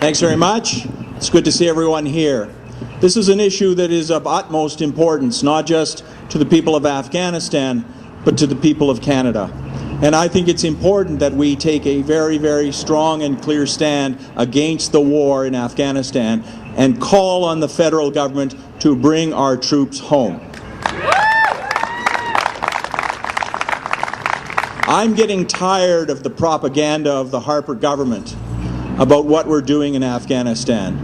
Thanks very much. It's good to see everyone here. This is an issue that is of utmost importance, not just to the people of Afghanistan, but to the people of Canada. And I think it's important that we take a very, very strong and clear stand against the war in Afghanistan and call on the federal government to bring our troops home. I'm getting tired of the propaganda of the Harper government about what we're doing in Afghanistan.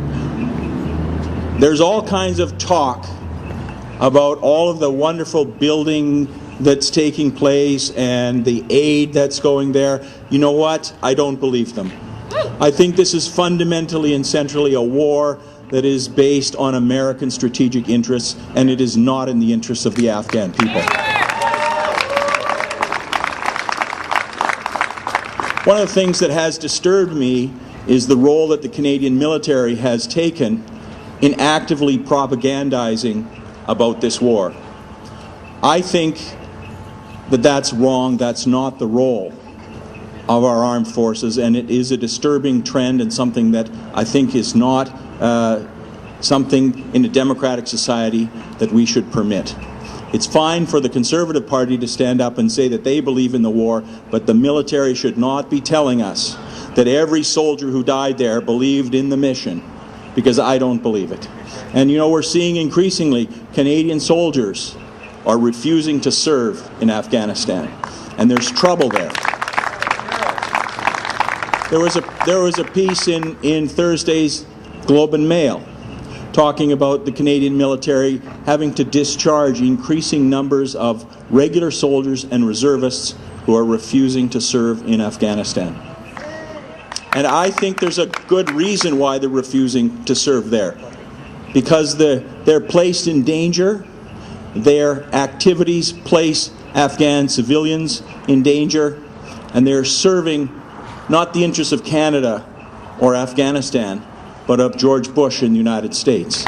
There's all kinds of talk about all of the wonderful building that's taking place and the aid that's going there. You know what? I don't believe them. I think this is fundamentally and centrally a war that is based on American strategic interests, and it is not in the interests of the Afghan people. One of the things that has disturbed me is the role that the Canadian military has taken in actively propagandizing about this war. I think that that's wrong. That's not the role of our armed forces, and it is a disturbing trend and something that I think is not something in a democratic society that we should permit. It's fine for the Conservative Party to stand up and say that they believe in the war, but the military should not be telling us that every soldier who died there believed in the mission, because I don't believe it. And you know, we're seeing increasingly Canadian soldiers are refusing to serve in Afghanistan, and there's trouble there. There was a piece in Thursday's Globe and Mail talking about the Canadian military having to discharge increasing numbers of regular soldiers and reservists who are refusing to serve in Afghanistan. And I think there's a good reason why they're refusing to serve there. Because they're placed in danger, their activities place Afghan civilians in danger, and they're serving not the interests of Canada or Afghanistan, but of George Bush in the United States.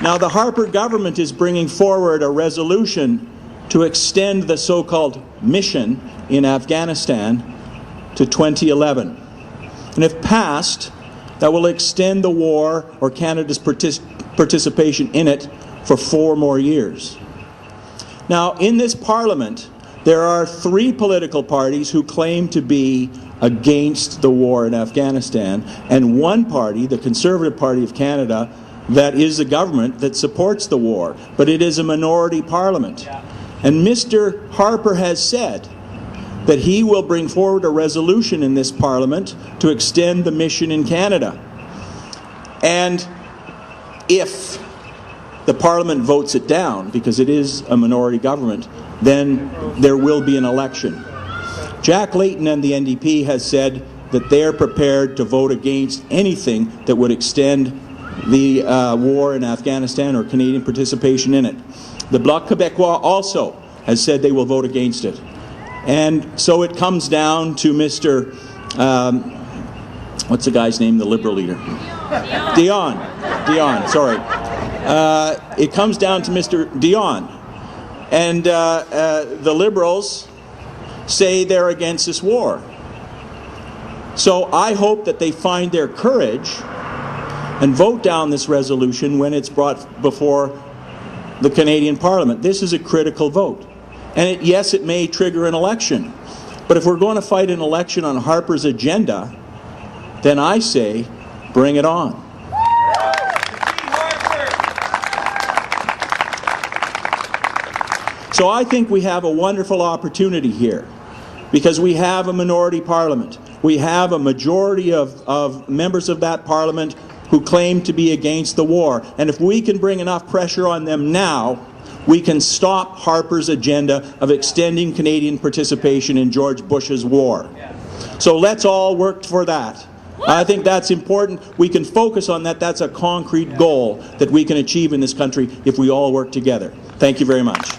Now, the Harper government is bringing forward a resolution to extend the so-called mission in Afghanistan to 2011. And if passed, that will extend the war or Canada's participation in it for 4 more years. Now, in this Parliament, there are 3 political parties who claim to be against the war in Afghanistan, and 1 party, the Conservative Party of Canada, that is the government that supports the war. But it is a minority parliament. And Mr. Harper has said that he will bring forward a resolution in this Parliament to extend the mission in Canada. And if the Parliament votes it down, because it is a minority government, then there will be an election. Jack Layton and the NDP has said that they're prepared to vote against anything that would extend the war in Afghanistan or Canadian participation in it. The Bloc Québécois also has said they will vote against it. And so it comes down to Mr. What's the guy's name, the Liberal leader? Dion, sorry. It comes down to Mr. Dion. And the Liberals say they're against this war. So I hope that they find their courage and vote down this resolution when it's brought before the Canadian Parliament. This is a critical vote. And yes, it may trigger an election. But if we're going to fight an election on Harper's agenda, then I say, bring it on. So I think we have a wonderful opportunity here, because we have a minority parliament. We have a majority of members of that parliament who claim to be against the war. And if we can bring enough pressure on them now, we can stop Harper's agenda of extending Canadian participation in George Bush's war. So let's all work for that. I think that's important. We can focus on that. That's a concrete goal that we can achieve in this country if we all work together. Thank you very much.